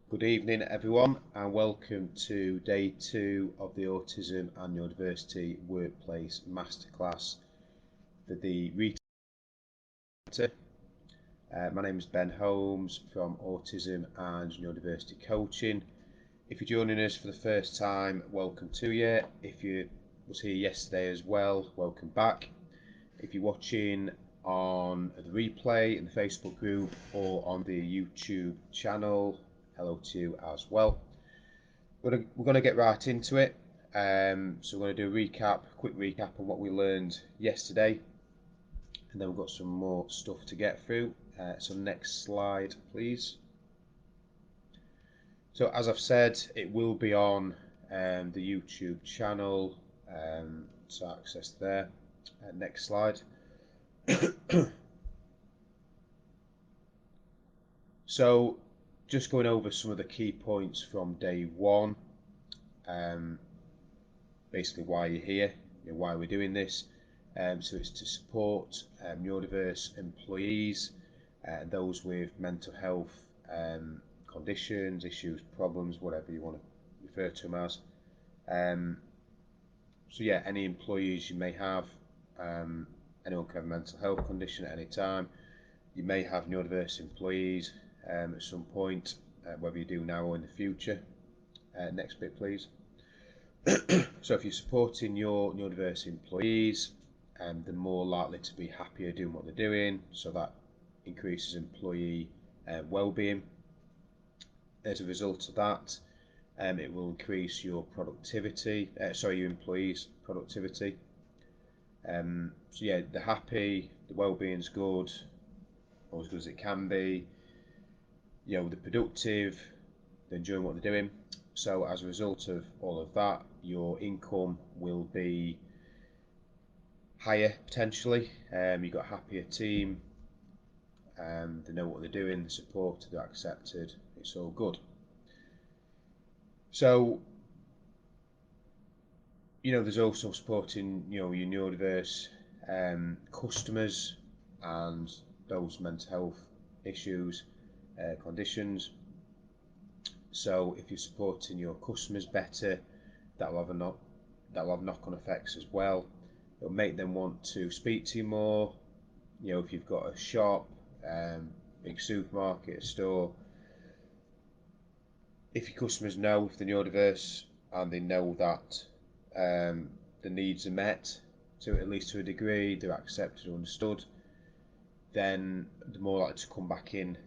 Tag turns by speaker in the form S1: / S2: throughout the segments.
S1: Good evening, everyone, and welcome to day 2 of the Autism and Neurodiversity Workplace Masterclass for the retail sector. My name is Ben Holmes from Autism and Neurodiversity Coaching. If you're joining us for the first time, welcome to you. If you was here yesterday as well, welcome back. If you're watching on the replay in the Facebook group or on the YouTube channel, hello to you as well. We're going to get right into it. So we're going to do a quick recap on what we learned yesterday, and then we've got some more stuff to get through. So next slide, please. So as I've said, it will be on the YouTube channel, to access there. Next slide. So just going over some of the key points from day 1. Basically why you're here, why we're doing this. So it's to support neurodiverse employees, those with mental health conditions, issues, problems, whatever you want to refer to them as. So yeah, any employees you may have, anyone can have a mental health condition at any time. You may have neurodiverse employees at some point, whether you do now or in the future. Next bit, please. So if you're supporting your neurodiverse employees, they're more likely to be happier doing what they're doing, so that increases employee well-being. As a result of that, it will increase your productivity, your employees' productivity. So yeah, they're happy, the well-being's good, or as good as it can be. They're productive, they're enjoying what they're doing. So as a result of all of that, your income will be higher potentially. You've got a happier team, they know what they're doing, they're supported, they're accepted, it's all good. So there's also supporting your neurodiverse customers and those mental health issues, conditions. So if you're supporting your customers better, that will have knock-on effects as well. It'll make them want to speak to you more. If you've got a shop, big supermarket, a store, if your customers know if they're neurodiverse and they know that the needs are met, to at least to a degree, they're accepted or understood, then they're more likely to come back in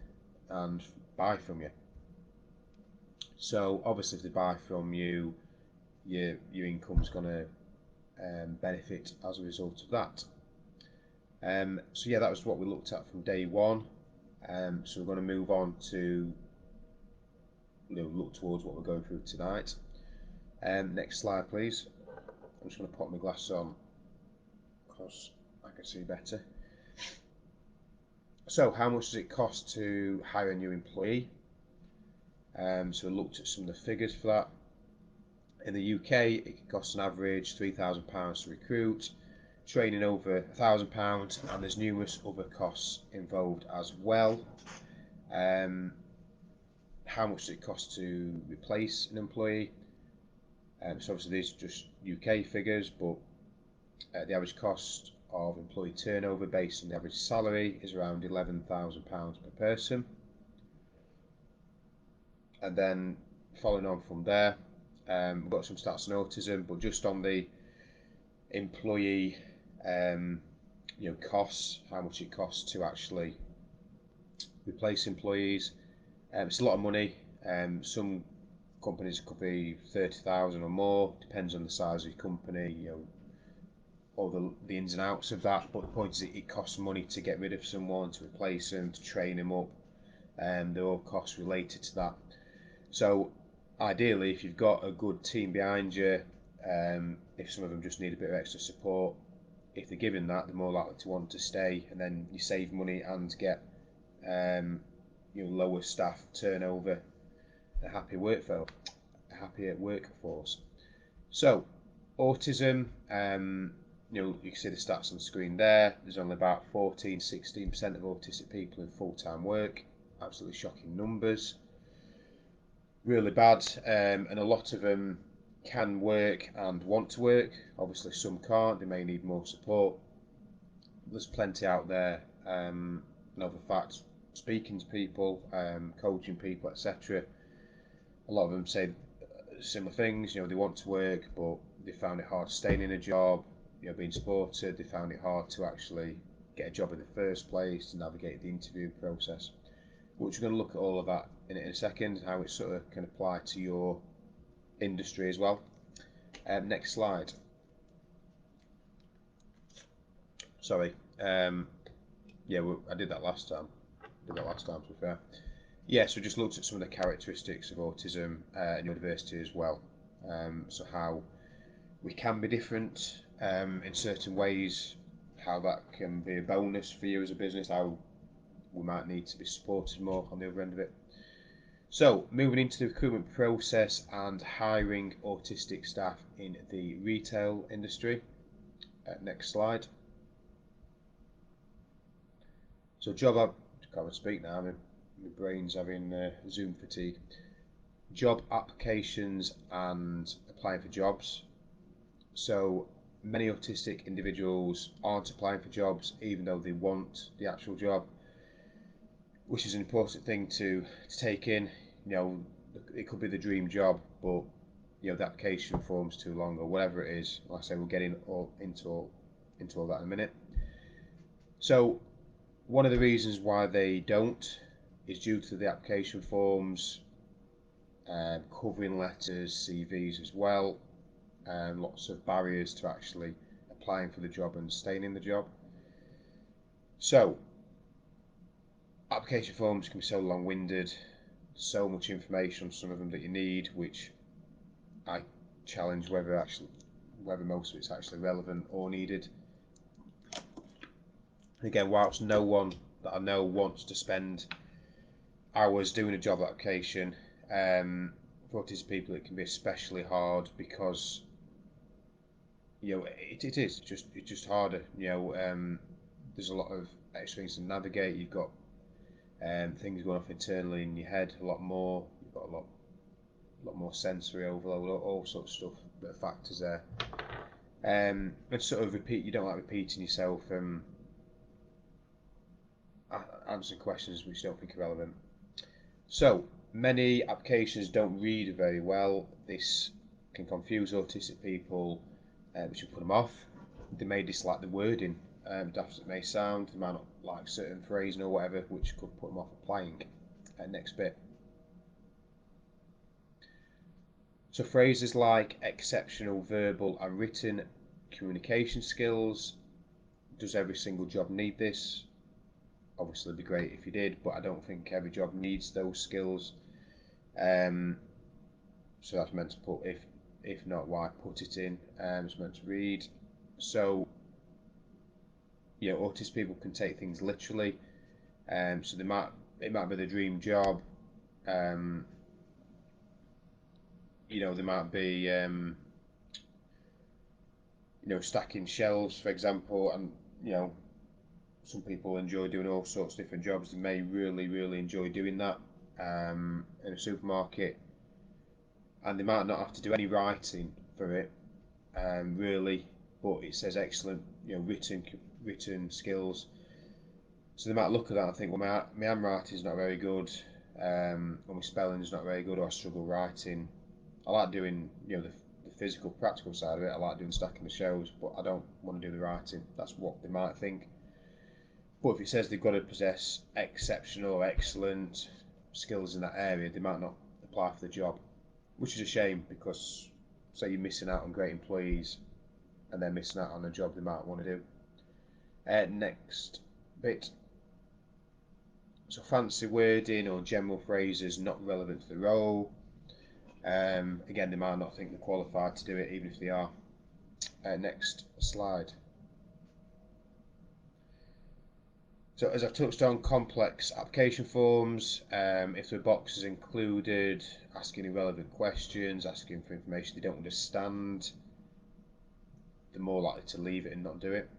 S1: and buy from you. So obviously if they buy from you, your income's going to benefit as a result of that. So yeah, that was what we looked at from day 1. So we're going to move on to look towards what we're going through tonight. Next slide, please. I'm just going to put my glasses on because I can see better. So how much does it cost to hire a new employee? So we looked at some of the figures for that. In the UK, it costs an average £3,000 to recruit, training over £1,000, and there's numerous other costs involved as well. How much does it cost to replace an employee? So obviously these are just UK figures, but the average cost of employee turnover based on the average salary is around £11,000 per person. And then following on from there, we've got some stats on autism, but just on the employee costs, how much it costs to actually replace employees. It's a lot of money. Some companies could be 30,000 or more, depends on the size of your company, all the ins and outs of that. But the point is, it costs money to get rid of someone, to replace them, to train them up. There are all costs related to that. So ideally, if you've got a good team behind you, if some of them just need a bit of extra support, if they're given that, they're more likely to want to stay, and then you save money and get lower staff turnover, a happier workforce. So autism, you can see the stats on the screen there. There's only about 14-16% of autistic people in full-time work. Absolutely shocking numbers. really bad, and a lot of them can work and want to work. Obviously, some can't. They may need more support. There's plenty out there. And other facts, speaking to people, coaching people, etc. A lot of them say similar things. They want to work, but they found it hard staying in a job. Being supported. They found it hard to actually get a job in the first place, to navigate the interview process. Which we're going to look at all of that in a second, how it sort of can apply to your industry as well. Next slide. Sorry. Yeah, I did that last time. To be fair. Yeah, so just looked at some of the characteristics of autism and neurodiversity as well. So how we can be different in certain ways, how that can be a bonus for you as a business, how we might need to be supported more on the other end of it. So, moving into the recruitment process and hiring autistic staff in the retail industry. Next slide. So, can't speak now, my brain's having Zoom fatigue. Job applications and applying for jobs. So, many autistic individuals aren't applying for jobs even though they want the actual job, which is an important thing to take in. It could be the dream job, but the application form's too long or whatever it is. Like I say, we'll get into all that in a minute. So one of the reasons why they don't is due to the application forms, covering letters, CVs as well, and lots of barriers to actually applying for the job and staying in the job. So application forms can be so long-winded, so much information on some of them that you need, which I challenge whether most of it's actually relevant or needed. Again, whilst no one that I know wants to spend hours doing a job application, for autistic people it can be especially hard because it is just harder. There's a lot of extra things to navigate. You've got things going off internally in your head a lot more. You've got a lot more sensory overload, all sorts of stuff that are factors there. And sort of you don't like repeating yourself, answering questions which you don't think are relevant. So many applications don't read very well. This can confuse autistic people, which will put them off. They may dislike the wording, daft as it may sound. They might not like certain phrasing or whatever, which could put them off applying. Next bit. So phrases like exceptional verbal and written communication skills. Does every single job need this? Obviously, it'd be great if you did, but I don't think every job needs those skills. So that's meant to put, if not, why put it in? It's meant to read. So autistic people can take things literally. So it might be the dream job. They might be stacking shelves, for example, and some people enjoy doing all sorts of different jobs. They may really enjoy doing that in a supermarket, and they might not have to do any writing for it, really, but it says excellent, written skills. So they might look at that and think, well, my handwriting is not very good, or my spelling is not very good, or I struggle writing. I like doing, the physical, practical side of it. I like doing stacking the shelves, but I don't want to do the writing. That's what they might think. But if it says they've got to possess exceptional or excellent skills in that area, they might not apply for the job, which is a shame because, say, you're missing out on great employees and they're missing out on a job they might want to do. Next bit. So fancy wording or general phrases not relevant to the role. Again, they might not think they're qualified to do it, even if they are. Next slide. So as I've touched on, complex application forms, if there are boxes included, asking irrelevant questions, asking for information they don't understand, they're more likely to leave it and not do it.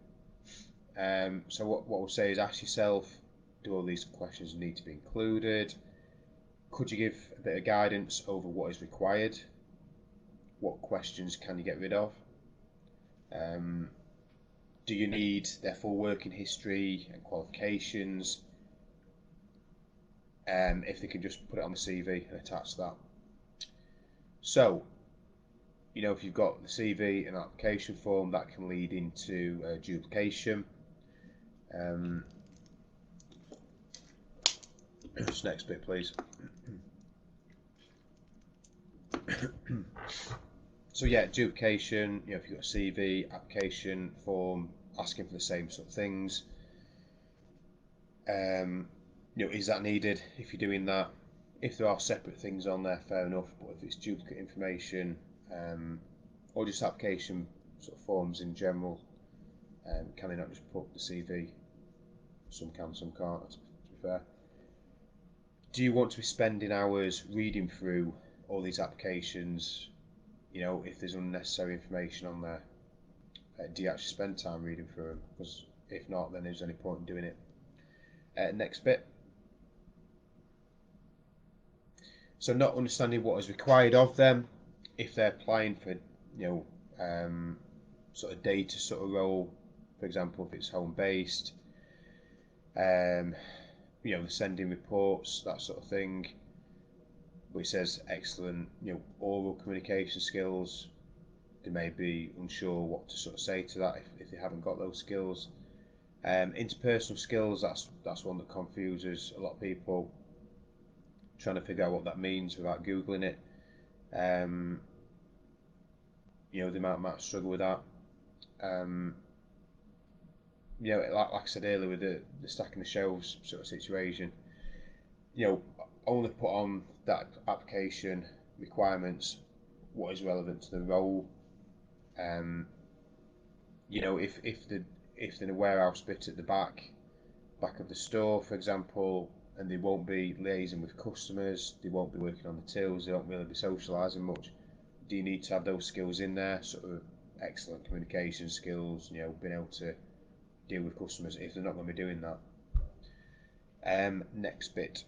S1: So what we'll say is ask yourself, do all these questions need to be included? Could you give a bit of guidance over what is required? What questions can you get rid of? Do you need their full working history and qualifications? If they can just put it on the CV and attach that. So, you know, if you've got the CV and application form, that can lead into duplication. Just next bit, please. So yeah, duplication, you know, if you've got a CV, application form, asking for the same sort of things. You know, is that needed if you're doing that? If there are separate things on there, fair enough, but if it's duplicate information, or just application sort of forms in general, can they not just put the CV? Some can, some can't, to be fair. Do you want to be spending hours reading through all these applications? You know, if there's unnecessary information on there, do you actually spend time reading through them? Because if not, then there's any point in doing it. Next bit. So not understanding what is required of them, if they're applying for, you know, sort of data sort of role, for example, if it's home based, you know, sending reports, that sort of thing. But it says excellent, you know, oral communication skills. They may be unsure what to sort of say to that if they haven't got those skills. Interpersonal skills, that's one that confuses a lot of people, trying to figure out what that means without googling it. You know, they might struggle with that. You know, like I said earlier with the stacking the shelves sort of situation, you know, only put on that application requirements what is relevant to the role. You know, if they're in a warehouse bit at the back of the store, for example, and they won't be liaising with customers, they won't be working on the tills, they won't really be socialising much, do you need to have those skills in there? Sort of excellent communication skills, you know, being able to deal with customers if they're not going to be doing that. Next bit.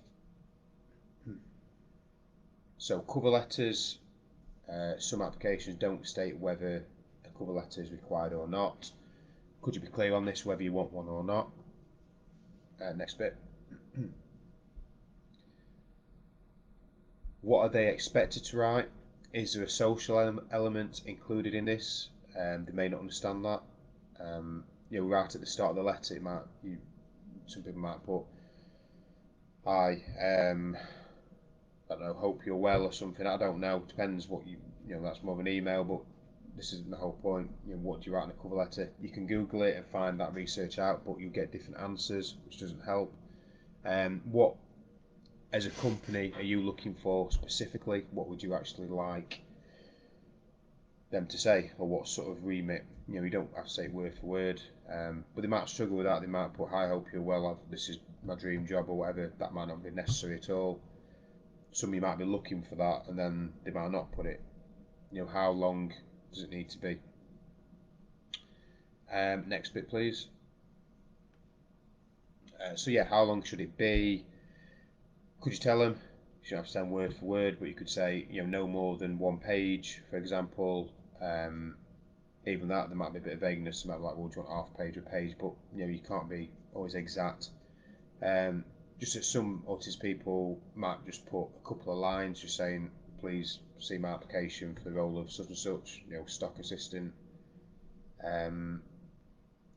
S1: So cover letters, some applications don't state whether a cover letter is required or not. Could you be clear on this, whether you want one or not? Next bit. What are they expected to write? Is there a social element included in this? They may not understand that. You know, right at the start of the letter, some people might put, "Hi, I don't know, hope you're well" or something. I don't know. Depends what you know. That's more of an email, but this isn't the whole point. You know, what do you write in a cover letter? You can Google it and find that research out, but you'll get different answers, which doesn't help. What, as a company, are you looking for specifically? What would you actually like them to say, or what sort of remit? You know, you don't have to say it word for word, but they might struggle with that. They might put, "Hi, hope you're well. This is my dream job," or whatever. That might not be necessary at all. Some of you might be looking for that, and then they might not put it. You know, how long does it need to be? Next bit, please. So yeah, how long should it be? Could you tell them? You shouldn't have to send word for word, but you could say, you know, no more than 1 page, for example. Even that, there might be a bit of vagueness. They might be like, well, do you want half page or page? But you know, you can't be always exact. Just that some autistic people might just put a couple of lines, just saying, "Please see my application for the role of such and such," you know, stock assistant.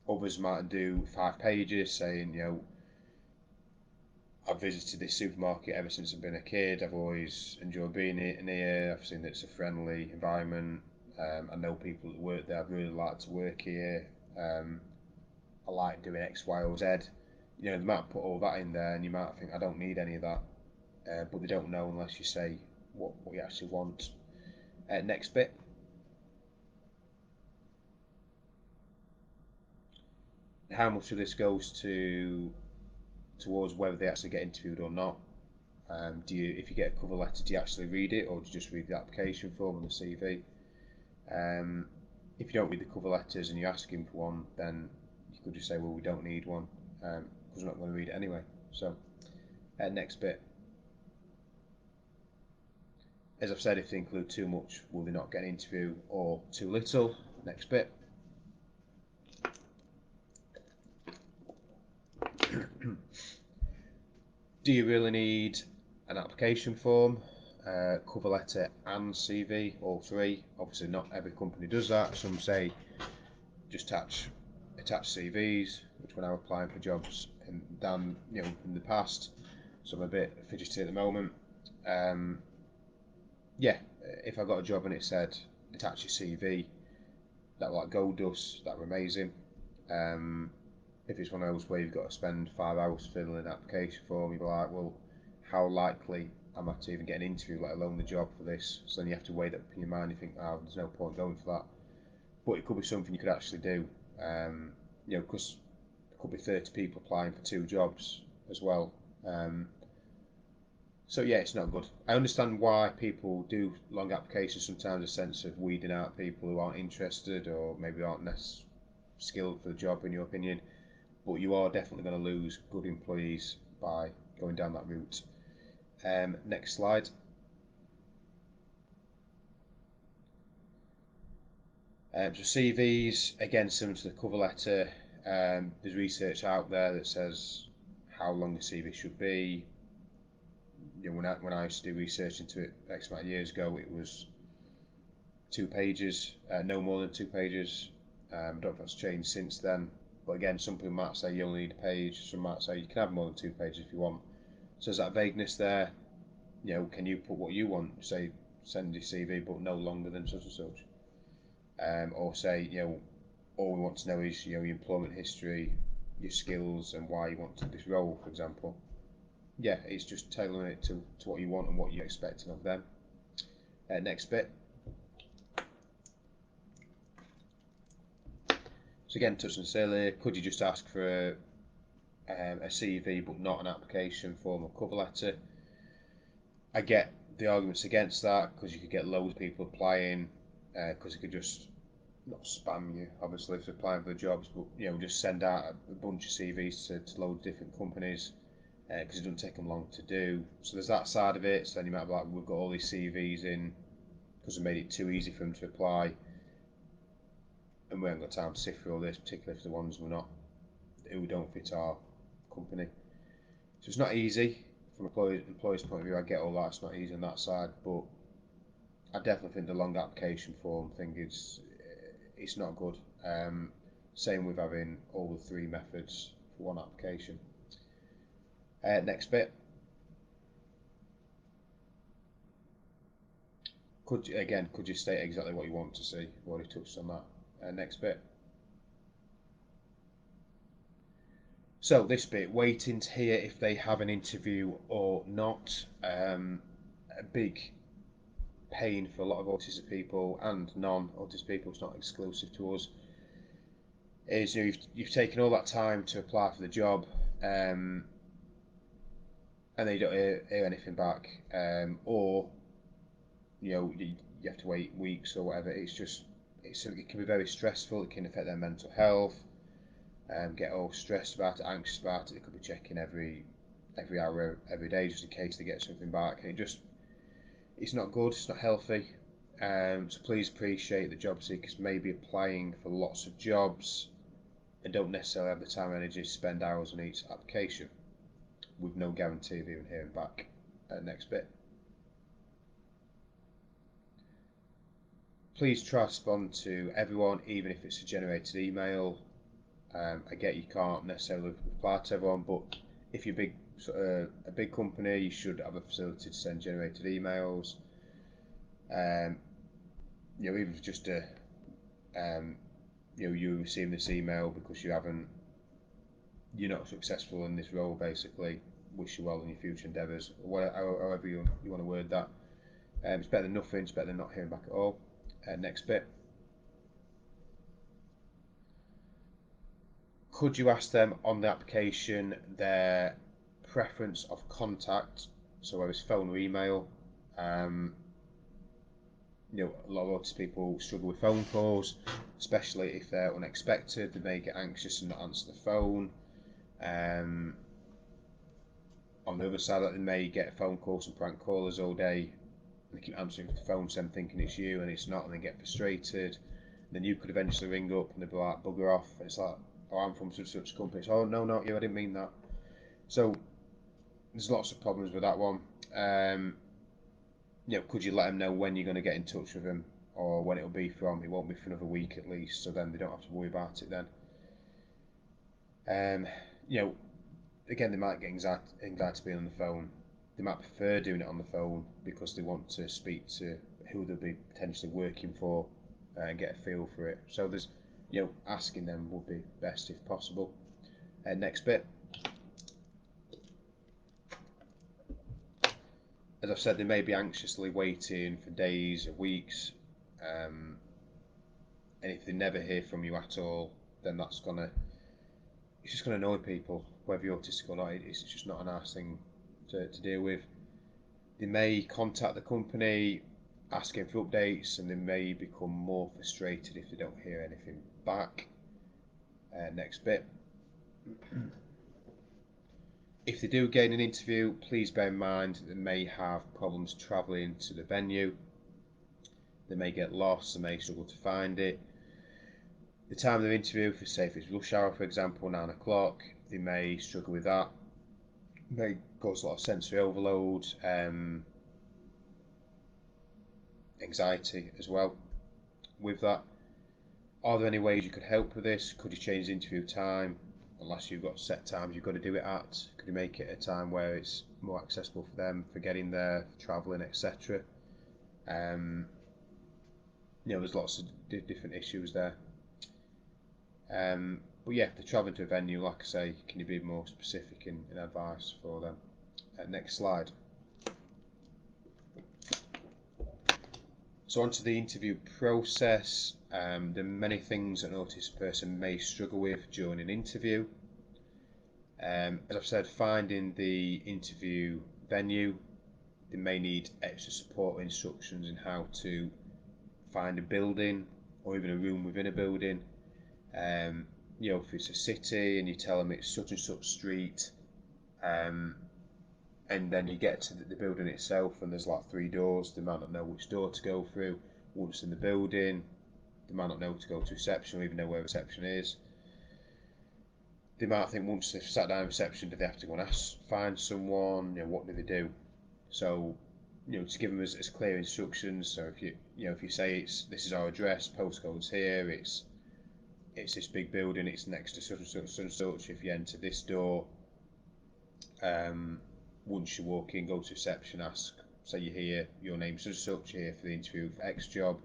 S1: Others might do 5 pages, saying, you know, "I've visited this supermarket ever since I've been a kid. I've always enjoyed being in here. I've seen that it's a friendly environment. I know people that work there. I'd really like to work here. I like doing X, Y, or Z." You know, they might put all that in there, and you might think, "I don't need any of that," but they don't know unless you say what you actually want. Next bit. How much of this goes towards whether they actually get interviewed or not? If you get a cover letter, do you actually read it, or do you just read the application form and the CV? If you don't read the cover letters and you're asking for one, then you could just say, "Well, we don't need one," because we're not going to read it anyway. So, next bit. As I've said, if they include too much, will they not get an interview, or too little? Next bit. Do you really need an application form, cover letter and CV, all three? Obviously not every company does that. Some say just attach CVs, which when I was applying for jobs in the past, so I'm a bit fidgety at the moment. Yeah, if I got a job and it said attach your CV, that would like gold dust, that would be amazing. If it's one of those where you've got to spend 5 hours filling an application form, you'd be like, well, how likely am I to even get an interview, let alone the job for this? So then you have to weigh that up in your mind. You think, oh, there's no point going for that. But it could be something you could actually do, because there could be 30 people applying for 2 jobs as well. So yeah, it's not good. I understand why people do long applications, sometimes a sense of weeding out people who aren't interested or maybe aren't less skilled for the job, in your opinion. But you are definitely going to lose good employees by going down that route. Next slide. So CVs, again, similar to the cover letter, there's research out there that says how long a CV should be. When I used to do research into it X amount of years ago, it was 2 pages, no more than 2 pages. I don't know if that's changed since then. But again, some people might say you only need a page. Some might say you can have more than 2 pages if you want. So there's that vagueness there. Can you put what you want? Say, send your CV, but no longer than such and such. Or say, all we want to know is your employment history, your skills, and why you want to this role, for example. Yeah, it's just tailoring it to what you want and what you're expecting of them. Next bit. So again, touching on this earlier, could you just ask for a CV but not an application form or cover letter? I get the arguments against that, because you could get loads of people applying, because you could just not spam you obviously for applying for the jobs, but just send out a bunch of CVs to loads of different companies, because it doesn't take them long to do. So there's that side of it. So then you might be like, we've got all these CVs in because we made it too easy for them to apply, and we haven't got time to sift through all this, particularly if the ones who don't fit our company. So it's not easy from employer's point of view. I get all that, it's not easy on that side, but I definitely think the long application form thing it's not good. Same with having all the 3 methods for one application. Next bit. Could you state exactly what you want to see? We've already touched on that. Next bit. So this bit, waiting to hear if they have an interview or not. A big pain for a lot of autistic people and non-autistic people. It's not exclusive to us. Is you've taken all that time to apply for the job, and then you don't hear anything back, or you have to wait weeks or whatever. It can be very stressful. It can affect their mental health. Get all stressed about it, anxious about it. They could be checking every hour, every day, just in case they get something back. And it's not good. It's not healthy. So please appreciate the job seekers may be applying for lots of jobs and don't necessarily have the time and energy to spend hours on each application, with no guarantee of even hearing back. Next bit. Please try to respond to everyone, even if it's a generated email. I get you can't necessarily reply to everyone, but if you're a big company, you should have a facility to send generated emails. Even if it's just you receiving this email because you're not successful in this role, basically. Wish you well in your future endeavours, however you want to word that. It's better than nothing. It's better than not hearing back at all. Next bit. Could you ask them on the application their preference of contact, so whether it's phone or email? A lot of autistic people struggle with phone calls, especially if they're unexpected. They may get anxious and not answer the phone. On the other side, they may get phone calls and prank callers all day, They keep answering the phone, them thinking it's you, and it's not, and they get frustrated. Then you could eventually ring up and they'd be like, bugger off. And it's like, oh, I'm from such company. It's, oh, no, not you, I didn't mean that. So there's lots of problems with that one. Could you let them know when you're going to get in touch with them, or when it'll be from? It won't be for another week at least, so then they don't have to worry about it then. Again, they might get anxiety being on the phone. They might prefer doing it on the phone because they want to speak to who they'll be potentially working for and get a feel for it. So there's, asking them would be best if possible. Next bit. As I've said, they may be anxiously waiting for days or weeks, and if they never hear from you at all, then it's just gonna annoy people, whether you're autistic or not. It's just not a nice thing to deal with. They may contact the company asking for updates, and they may become more frustrated if they don't hear anything back. Next bit. If they do gain an interview, please bear in mind that they may have problems travelling to the venue. They may get lost, they may struggle to find it. The time of their interview, if it's rush hour, for example, 9 o'clock, they may struggle with that. It may cause a lot of sensory overload, anxiety as well with that. Are there any ways you could help with this? Could you change the interview time? Unless you've got set times you've got to do it at, could you make it a time where it's more accessible for them, for getting there, for travelling, etc. There's lots of different issues there. But yeah, if they're travelling to a venue, like I say, can you be more specific in advice for them? Next slide. So onto the interview process. There are many things an autistic person may struggle with during an interview. As I've said, finding the interview venue, they may need extra support instructions in how to find a building or even a room within a building. If it's a city and you tell them it's such and such street, and then you get to the building itself and there's like 3 doors, they might not know which door to go through. Once in the building, they might not know to go to reception or even know where reception is. They might think once they've sat down in reception, do they have to go and find someone? What do they do? So, to give them as clear instructions. So if you say this is our address, postcode's here, it's this big building, it's next to such and such, such and such. If you enter this door, once you walk in, go to reception, ask, say you're here, your name's such and such, you're here for the interview for X job.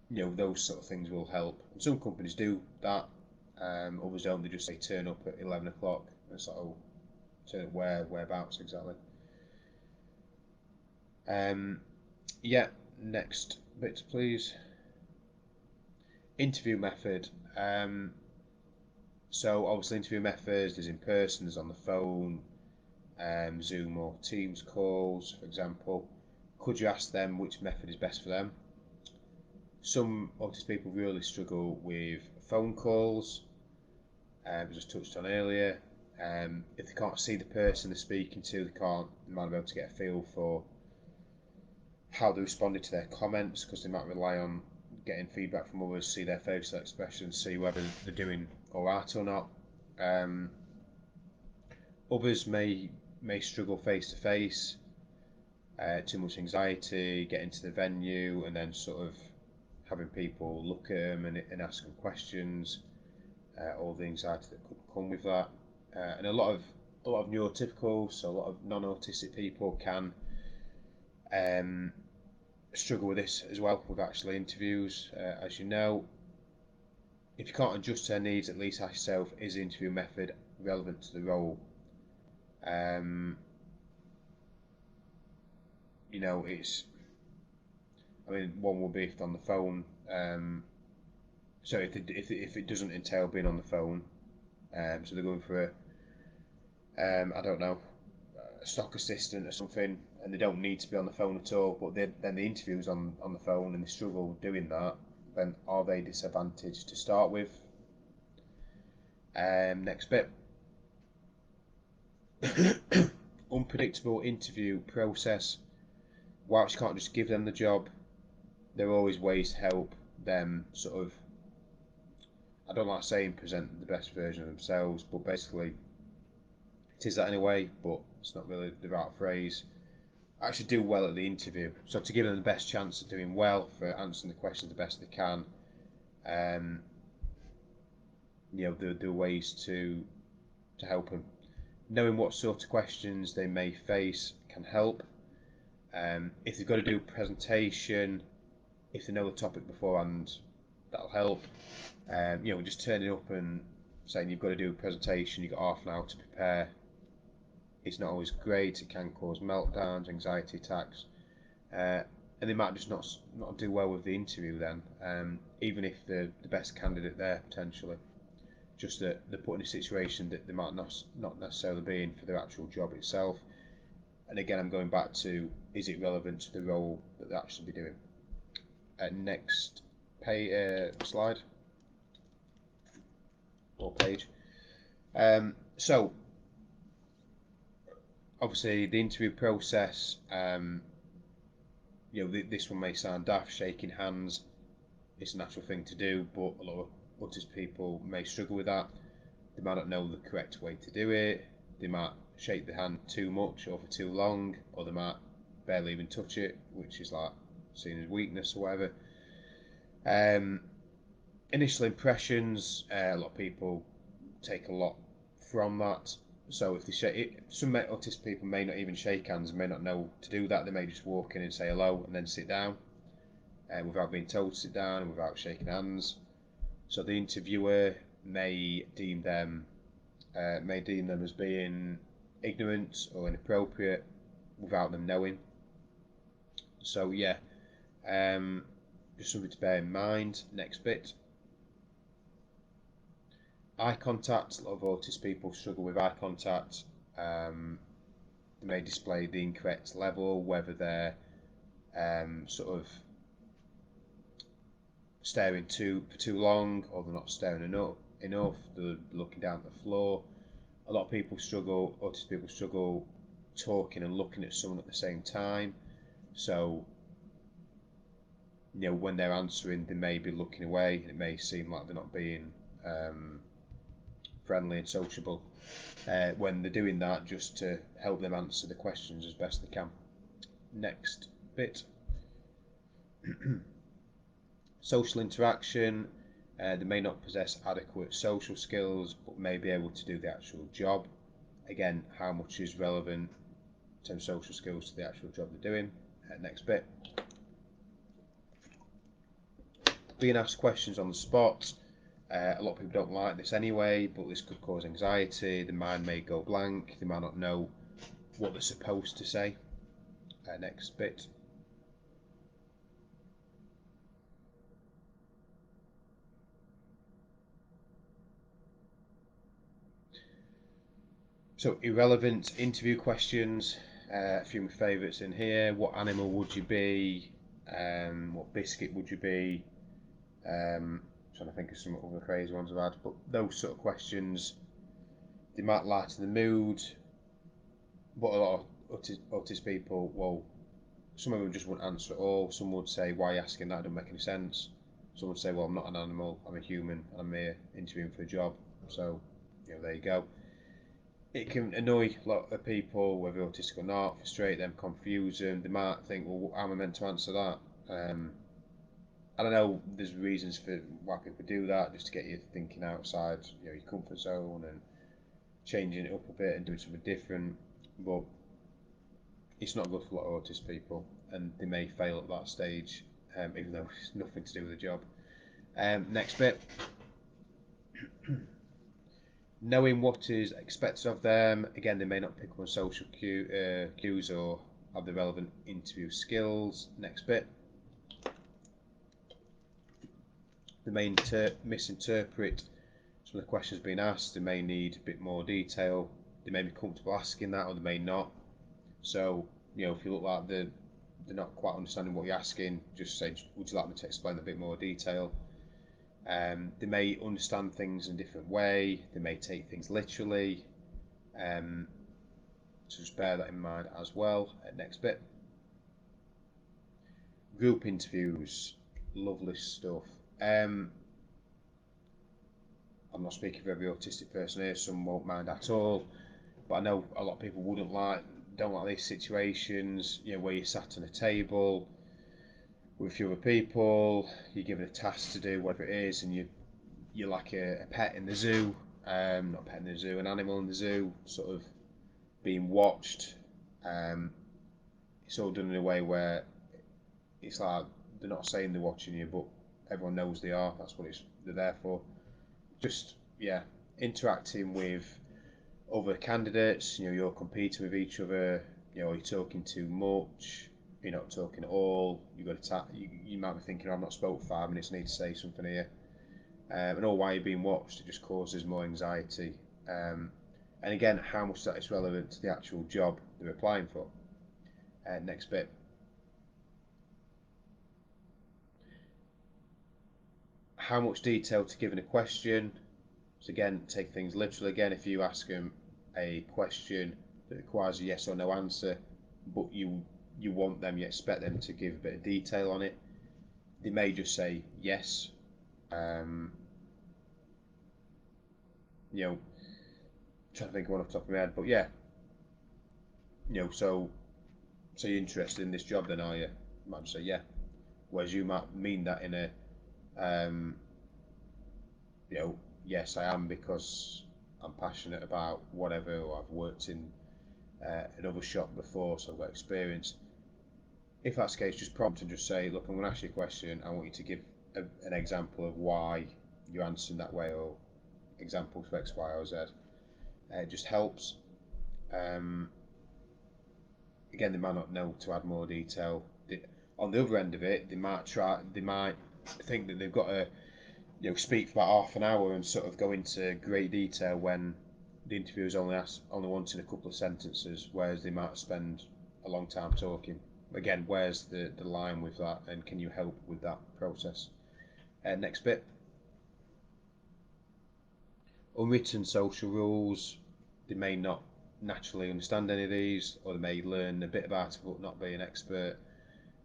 S1: Those sort of things will help. And some companies do that, others don't. They just say turn up at 11 o'clock. And it's like, oh, turn up whereabouts exactly. Next bits please. Interview method. So obviously interview methods, there's in person, there's on the phone, Zoom or Teams calls, for example. Could you ask them which method is best for them? Some autistic people really struggle with phone calls, as I touched on earlier. If they can't see the person they're speaking to, they might be able to get a feel for how they responded to their comments, because they might rely on getting feedback from others, see their facial expressions, see whether they're doing alright or not. Others may struggle face to face, too much anxiety, getting to the venue and then sort of having people look at them and ask them questions, all the anxiety that could come with that. And a lot of neurotypicals, so a lot of non-autistic people can struggle with this as well with actually interviews. As you know, if you can't adjust to their needs, at least ask yourself, is the interview method relevant to the role? One will be if on the phone. So if it doesn't entail being on the phone, so they're going for I don't know, a stock assistant or something, and they don't need to be on the phone at all, but then the interview's on the phone and they struggle doing that, then are they disadvantaged to start with? Next bit. unpredictable interview process. Whilst you can't just give them the job, there are always ways to help them sort of, I don't like saying present the best version of themselves, but basically it is that in a way, but it's not really the right phrase. Actually do well at the interview. So to give them the best chance of doing well, for answering the questions the best they can, there are ways to help them. Knowing what sort of questions they may face can help. If they've got to do a presentation, if they know the topic beforehand, that'll help. Just turning up and saying you've got to do a presentation, you've got half an hour to prepare. It's not always great. It can cause meltdowns, anxiety attacks, and they might just not do well with the interview then, even if they're the best candidate there potentially. Just that they're put in a situation that they might not necessarily be in for their actual job itself. And again, I'm going back to, is it relevant to the role that they actually be doing? Next slide or page. So obviously the interview process, this one may sound daft, shaking hands. It's a natural thing to do, but a lot of autistic people may struggle with that. They might not know the correct way to do it. They might shake the hand too much or for too long, or they might barely even touch it, which is like seen as weakness or whatever. Initial impressions, a lot of people take a lot from that. So if they some autistic people may not even shake hands, may not know to do that. They may just walk in and say hello and then sit down, without being told to sit down and without shaking hands. So the interviewer may deem them as being ignorant or inappropriate without them knowing. So just something to bear in mind. Next bit. Eye contact. A lot of autistic people struggle with eye contact. They may display the incorrect level, whether they're sort of staring for too long, or they're not staring enough. They're looking down at the floor. A lot of people autistic people struggle talking and looking at someone at the same time. So when they're answering, they may be looking away, and it may seem like they're not being friendly and sociable when they're doing that, just to help them answer the questions as best they can. Next bit. Social interaction. They may not possess adequate social skills, but may be able to do the actual job. Again, how much is relevant in terms of social skills to the actual job they're doing? Next bit. Being asked questions on the spot. A lot of people don't like this anyway, but this could cause anxiety. The mind may go blank. They might not know what they're supposed to say. Next bit. So irrelevant interview questions. A few of my favourites in here. What animal would you be? What biscuit would you be? Trying to think of some other crazy ones I've had, but those sort of questions, they might lighten the mood, but a lot of autistic people, well, some of them just wouldn't answer at all. Some would say, why are you asking that? It doesn't make any sense. Some would say, well, I'm not an animal, I'm a human, and I'm here interviewing for a job. So, there you go. It can annoy a lot of people, whether autistic or not, frustrate them, confuse them. They might think, well, how am I meant to answer that? I don't know, there's reasons for why people do that, just to get you thinking outside your comfort zone and changing it up a bit and doing something different. But it's not good for a lot of autistic people, and they may fail at that stage, even though it's nothing to do with the job. Next bit. Knowing what is expected of them. Again, they may not pick up on social cues or have the relevant interview skills. Next bit. They may misinterpret some of the questions being asked. They may need a bit more detail. They may be comfortable asking that, or they may not. So, if you look like they're not quite understanding what you're asking, just say, would you like me to explain a bit more detail? They may understand things in a different way. They may take things literally. So just bear that in mind as well. Next bit. Group interviews. Lovely stuff. I'm not speaking for every autistic person here, some won't mind at all, but I know a lot of people don't like these situations, where you're sat on a table with a few other people, you're given a task to do, whatever it is, and you're like a pet in the zoo, not a pet in the zoo, an animal in the zoo, sort of being watched. It's all done in a way where it's like they're not saying they're watching you, but everyone knows they are. That's what they're there for. Just interacting with other candidates. You're competing with each other. You're talking too much. You're not talking at all. You might be thinking, I've not spoke for 5 minutes. I need to say something here. And all while you're being watched, it just causes more anxiety. And again, how much that is relevant to the actual job they're applying for. Next bit. How much detail to give in a question. So again, take things literally. Again, if you ask them a question that requires a yes or no answer, but you you expect them to give a bit of detail on it, they may just say yes. Trying to think of one off the top of my head, but yeah, so you're interested in this job then, are you? You might just say yeah. Whereas you might mean that in a, yes, I am because I'm passionate about whatever, or I've worked in another shop before, so I've got experience. If that's the case, just prompt and just say, look, I'm going to ask you a question. I want you to give an example of why you're answering that way, or examples of X, Y, or Z. It just helps. Again, they might not know to add more detail. On the other end of it, they might think that they've got to speak for about half an hour and sort of go into great detail when the interviewer's only wanting a couple of sentences, whereas they might spend a long time talking. Again, where's the line with that, and can you help with that process? Next bit. Unwritten social rules. They may not naturally understand any of these, or they may learn a bit about it but not be an expert,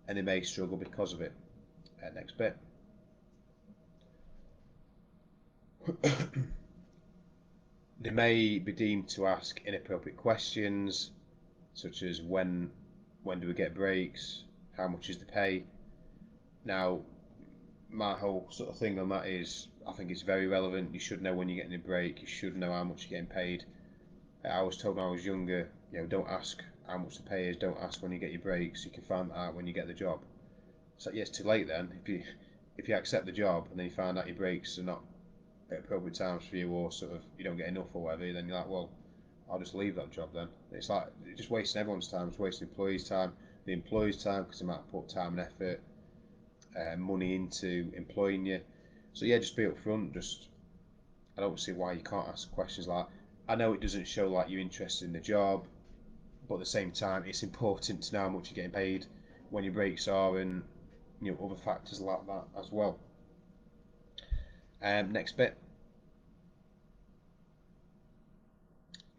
S1: and they may struggle because of it. Next bit. They may be deemed to ask inappropriate questions, such as when do we get breaks, how much is the pay. Now, my whole sort of thing on that is, I think it's very relevant. You should know when you're getting a break. You should know how much you're getting paid. I was told when I was younger, don't ask how much the pay is. Don't ask when you get your breaks. You can find that out when you get the job. It's like, yeah, it's too late then. If you accept the job and then you find out your breaks are not at appropriate times for you, or sort of you don't get enough or whatever, then you're like, well, I'll just leave that job then. It's like just wasting everyone's time. It's wasting employees' time, the employees' time, because they might put time and effort, money into employing you. So yeah, just be upfront. I don't see why you can't ask questions like, I know it doesn't show like you're interested in the job, but at the same time, it's important to know how much you're getting paid, when your breaks are, and other factors like that as well. Next bit.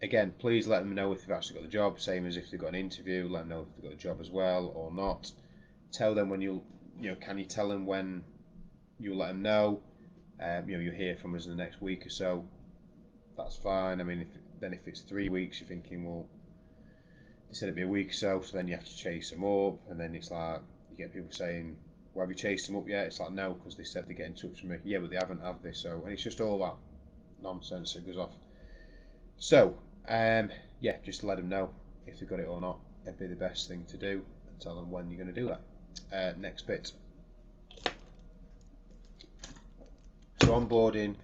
S1: Again, please let them know if they've actually got the job, same as if they've got an interview. Let them know if they've got a job as well or not. Tell them when can you tell them when you'll let them know? You'll hear from us in the next week or so. That's fine. I mean, if it's 3 weeks, you're thinking, well, they said it'd be a week or so then you have to chase them up, and then it's like you get people saying, well, have you chased them up yet? It's like, no, because they said they get in touch with me. Yeah, but they haven't, have they? So, and it's just all that nonsense that goes off. So, yeah, just let them know if they've got it or not. It'd be the best thing to do, and tell them when you're going to do that. Next bit. So onboarding.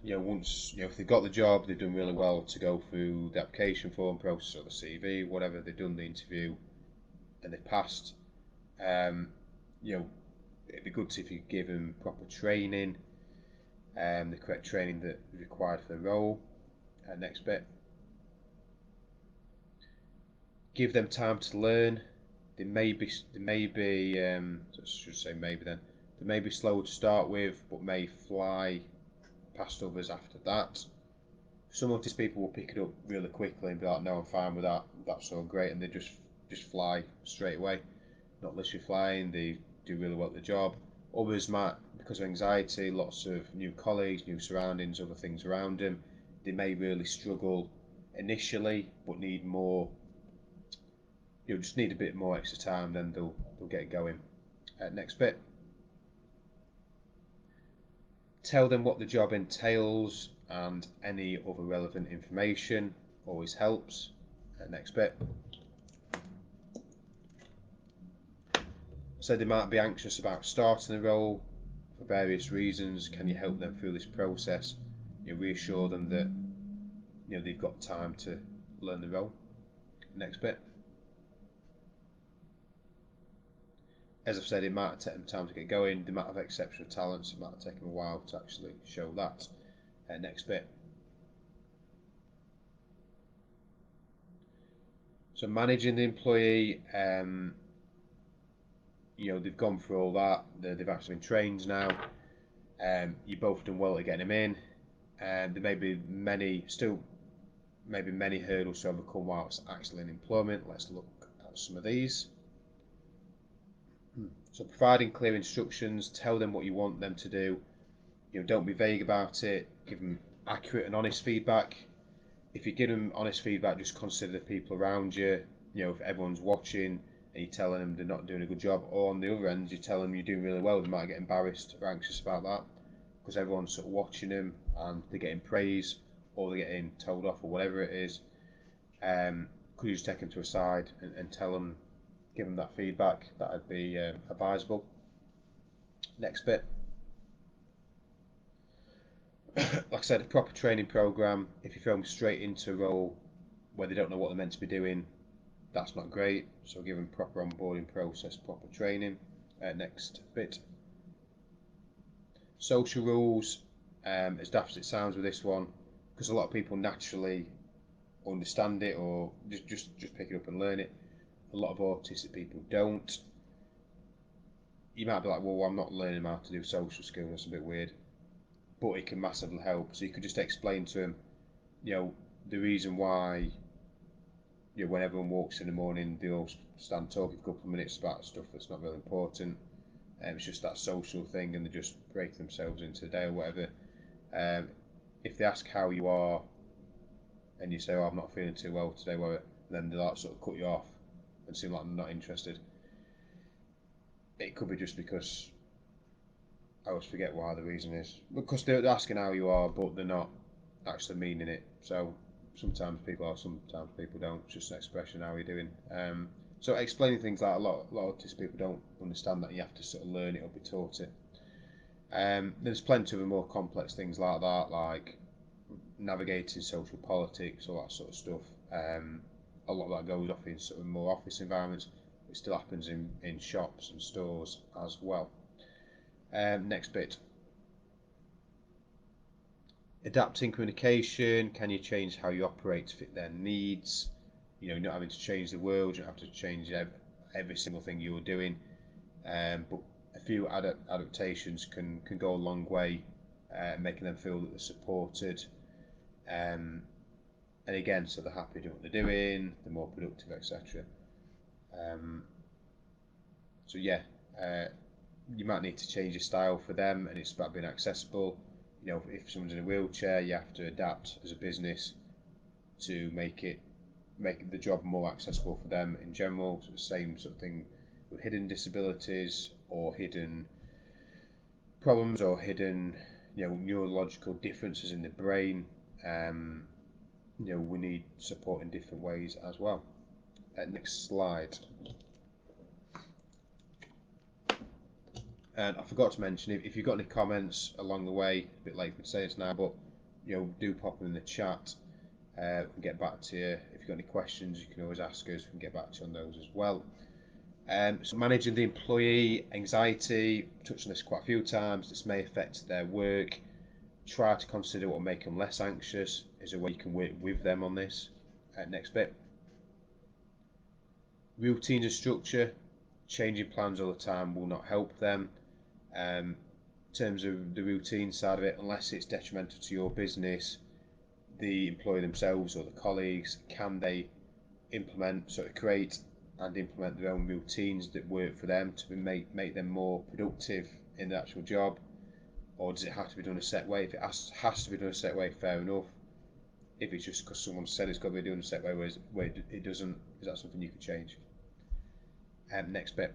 S1: Once if they've got the job, they've done really well to go through the application form process or the CV, whatever. They've done the interview and they've passed. It'd be good if you give them proper training, the correct training that is required for the role. Next bit. Give them time to learn. They may be I should say maybe then. They may be slow to start with, but may fly past others after that. Some autistic people will pick it up really quickly and be like, no, I'm fine with that, that's so great, and they just fly straight away, not literally flying, they do really well at the job. Others might, because of anxiety, lots of new colleagues, new surroundings, other things around them, they may really struggle initially, but need more, just need a bit more extra time, then they'll get going. Next bit. Tell them what the job entails and any other relevant information always helps. Next bit. So they might be anxious about starting the role for various reasons. Can you help them through this process? Reassure them that they've got time to learn the role. Next bit. As I've said, it might take them time to get going. They might have exceptional talents. It might take them a while to actually show that. Next bit. So managing the employee, they've gone through all that. They've actually been trained now. You've both done well at getting them in. There may be many hurdles to overcome whilst actually in employment. Let's look at some of these. So providing clear instructions, tell them what you want them to do. Don't be vague about it. Give them accurate and honest feedback. If you give them honest feedback, just consider the people around you. If everyone's watching and you're telling them they're not doing a good job, or on the other end, you tell them you're doing really well, they might get embarrassed or anxious about that because everyone's sort of watching them and they're getting praise or they're getting told off or whatever it is. Could you just take them to a side and tell them, give them that feedback? That would be advisable. Next bit. Like I said, a proper training program. If you throw them straight into a role where they don't know what they're meant to be doing, that's not great. So give them proper onboarding process, proper training. Next bit. Social rules, as daft as it sounds with this one, because a lot of people naturally understand it or just pick it up and learn it. A lot of autistic people don't. You might be like, well, I'm not learning how to do social skills, that's a bit weird. But it can massively help. So you could just explain to them, the reason why, when everyone walks in the morning, they all stand talking for a couple of minutes about stuff that's not really important. It's just that social thing, and they just break themselves into the day or whatever. If they ask how you are, and you say, "Oh, I'm not feeling too well today," whatever, then they'll sort of cut you off and seem like they're not interested. It could be just because I always forget why the reason is. Because they're asking how you are, but they're not actually meaning it. So sometimes people are, sometimes people don't. It's just an expression, how are you doing? So explaining things like a lot of autistic people don't understand that you have to sort of learn it or be taught it. There's plenty of more complex things like that, like navigating social politics, all that sort of stuff. A lot of that goes off in sort of more office environments. It still happens in shops and stores as well. Next bit. Adapting communication. Can you change how you operate to fit their needs? Not having to change the world, you don't have to change every single thing you're doing. But a few adaptations can go a long way, making them feel that they're supported. And again, so they're happy doing what they're doing, they're more productive, etc. So yeah, you might need to change your style for them, and it's about being accessible. If someone's in a wheelchair, you have to adapt as a business to make the job more accessible for them in general. So the same sort of thing with hidden disabilities or hidden problems or hidden neurological differences in the brain. We need support in different ways as well. Next slide. And I forgot to mention, if you've got any comments along the way, a bit late for me to say this now, but do pop them in the chat. We can get back to you. If you've got any questions, you can always ask us. We can get back to you on those as well. So managing the employee anxiety, touched on this quite a few times. This may affect their work. Try to consider what will make them less anxious. Is there a way you can work with them on this? Next bit. Routine and structure. Changing plans all the time will not help them. In terms of the routine side of it, unless it's detrimental to your business, the employee themselves or the colleagues, can they create and implement their own routines that work for them to make them more productive in the actual job, or does it have to be done a set way? If it has to be done a set way, fair enough. If it's just because someone said it's got to be done a set way, where it doesn't, is that something you could change? Next bit.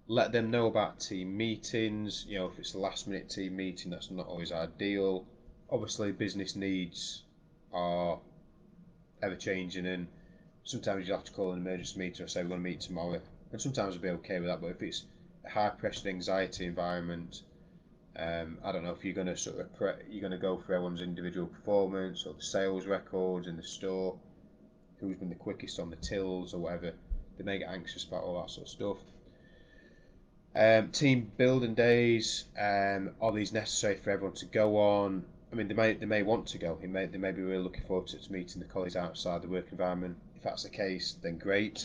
S1: Let them know about team meetings. If it's a last minute team meeting, that's not always ideal. Obviously, business needs are ever changing, and sometimes you have to call an emergency meeting or say we're going to meet tomorrow, and sometimes we'll be okay with that. But if it's a high pressure anxiety environment, I don't know if you're going to go for everyone's individual performance or the sales records in the store, who's been the quickest on the tills or whatever. They may get anxious about all that sort of stuff. Team building days, are these necessary for everyone to go on? I mean, they may want to go. They may be really looking forward to meeting the colleagues outside the work environment. If that's the case, then great.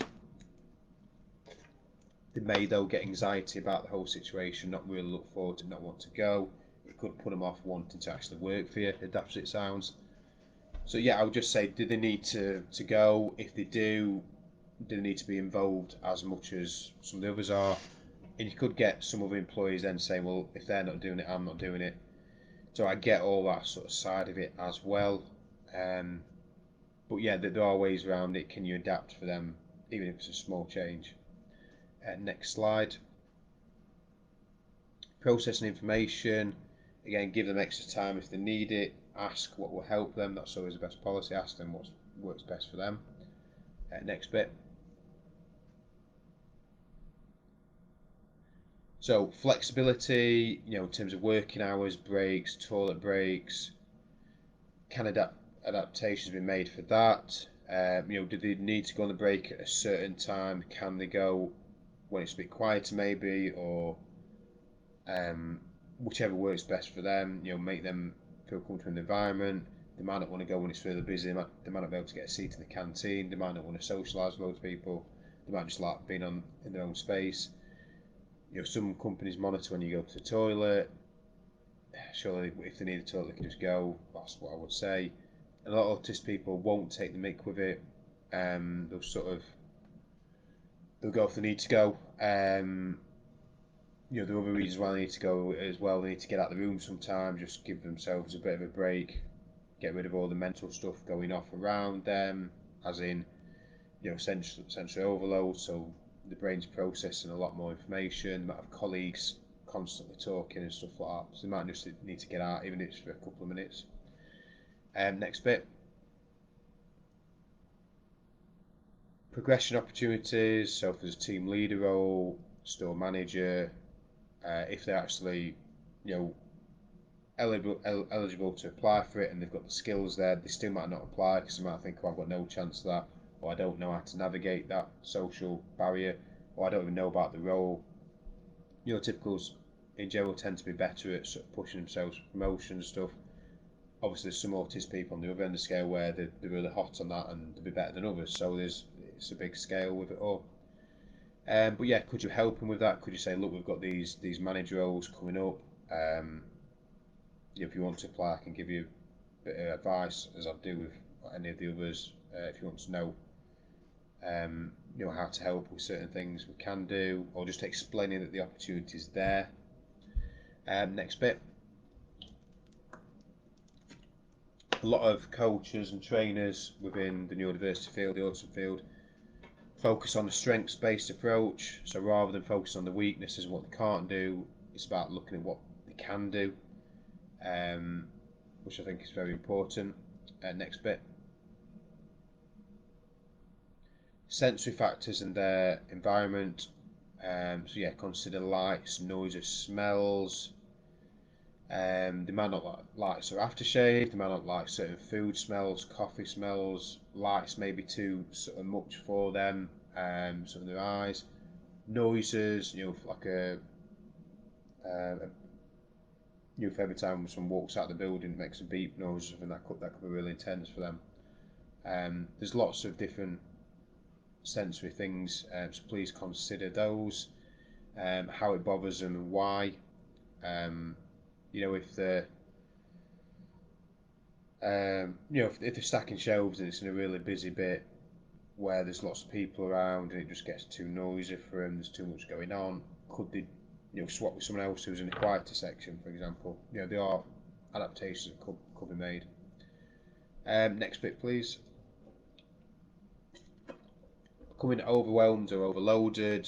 S1: They may, though, get anxiety about the whole situation, not really look forward to, not want to go. It could put them off wanting to actually work for you, as daft as it sounds. So yeah, I would just say, do they need to go? If they do they need to be involved as much as some of the others are? And you could get some other employees then saying, well, if they're not doing it, I'm not doing it. So I get all that sort of side of it as well. But yeah, there are ways around it. Can you adapt for them, even if it's a small change? Next slide. Processing information. Again, give them extra time if they need it. Ask what will help them. That's always the best policy. Ask them what works best for them. Next bit. So flexibility, in terms of working hours, breaks, toilet breaks, can adaptations be made for that? Do they need to go on the break at a certain time? Can they go when it's a bit quieter maybe, or whichever works best for them? Make them feel comfortable in the environment. They might not want to go when it's really busy. They might not be able to get a seat in the canteen. They might not want to socialise with loads of people. They might just like being in their own space. Some companies monitor when you go to the toilet. Surely, if they need a toilet, they can just go. That's what I would say. And a lot of autistic people won't take the mick with it. They'll go if they need to go. There are other reasons why they need to go as well. They need to get out of the room sometimes, just give themselves a bit of a break, get rid of all the mental stuff going off around them, as in, sensory overload. So the brain's processing a lot more information. They might have colleagues constantly talking and stuff like that. So they might just need to get out, even if it's for a couple of minutes. Next bit. Progression opportunities. So if there's a team leader role, store manager, if they're actually, eligible to apply for it and they've got the skills there, they still might not apply because they might think, oh, I've got no chance of that, or I don't know how to navigate that social barrier, or I don't even know about the role. Typicals in general tend to be better at sort of pushing themselves for promotion and stuff. Obviously, there's some autistic people on the other end of the scale where they're really hot on that and they'll be better than others. So it's a big scale with it all. But yeah, could you help them with that? Could you say, look, we've got these manager roles coming up. If you want to apply, I can give you a bit of advice, as I do with any of the others. If you want to know, how to help with certain things, we can do, or just explaining that the opportunity is there. Next bit. A lot of coaches and trainers within the neurodiversity field, the autism field, focus on a strengths-based approach. So rather than focus on the weaknesses and what they can't do, it's about looking at what they can do, which I think is very important. Next bit. Sensory factors in their environment. So yeah, consider lights, noises, smells. They might not like sort of aftershave. They might not like certain food smells, coffee smells. Lights may be too sort of much for them. Some of their eyes. Noises, like if every time someone walks out of the building it makes a beep noise, and that could be really intense for them. There's lots of different sensory things, so please consider those, how it bothers them and why. If they're If they're stacking shelves and it's in a really busy bit where there's lots of people around and it just gets too noisy for them, there's too much going on, could they, swap with someone else who's in a quieter section, for example? There are adaptations that could be made. Next bit, please. Becoming overwhelmed or overloaded,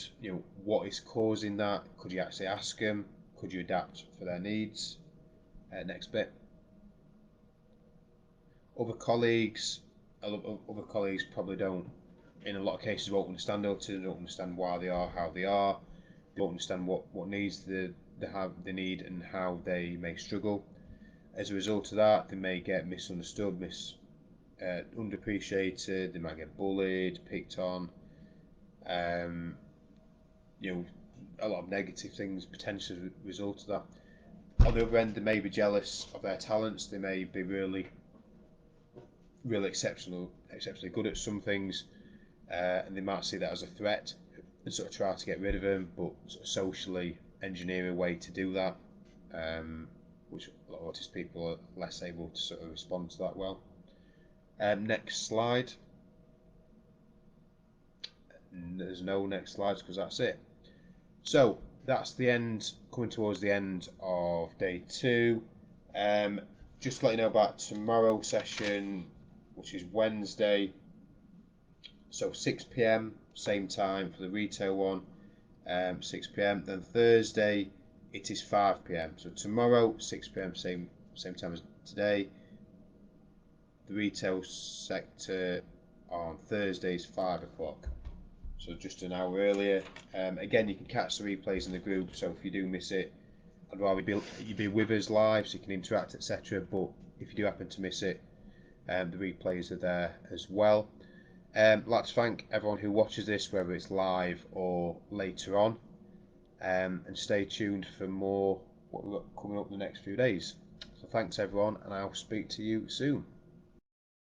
S1: what is causing that? Could you actually ask them? Could you adapt for their needs? Next bit. Other colleagues probably don't, in a lot of cases, won't understand autism, don't understand why they are how they are, they don't understand what needs they need and how they may struggle. As a result of that, they may get misunderstood, underappreciated, they might get bullied, picked on, a lot of negative things potentially as a result of that. On the other end, they may be jealous of their talents, they may be really exceptionally good at some things, and they might see that as a threat and sort of try to get rid of them, but sort of socially engineer a way to do that, which a lot of autistic people are less able to sort of respond to that well. Next slide. There's no next slides because that's it. So that's the end, coming towards the end of day 2. Just to let you know about tomorrow's session, which is Wednesday, so 6 p.m, same time for the retail one, 6 p.m. Then Thursday it is 5 p.m. So tomorrow 6 p.m, same time as today. The retail sector on Thursday is 5 o'clock, so just an hour earlier. Again, you can catch the replays in the group, so if you do miss it, I'd rather you be with us live so you can interact, etc. But if you do happen to miss it, the replays are there as well. I'd like to thank everyone who watches this, whether it's live or later on, and stay tuned for more what we've got coming up in the next few days. So thanks everyone, and I'll speak to you soon.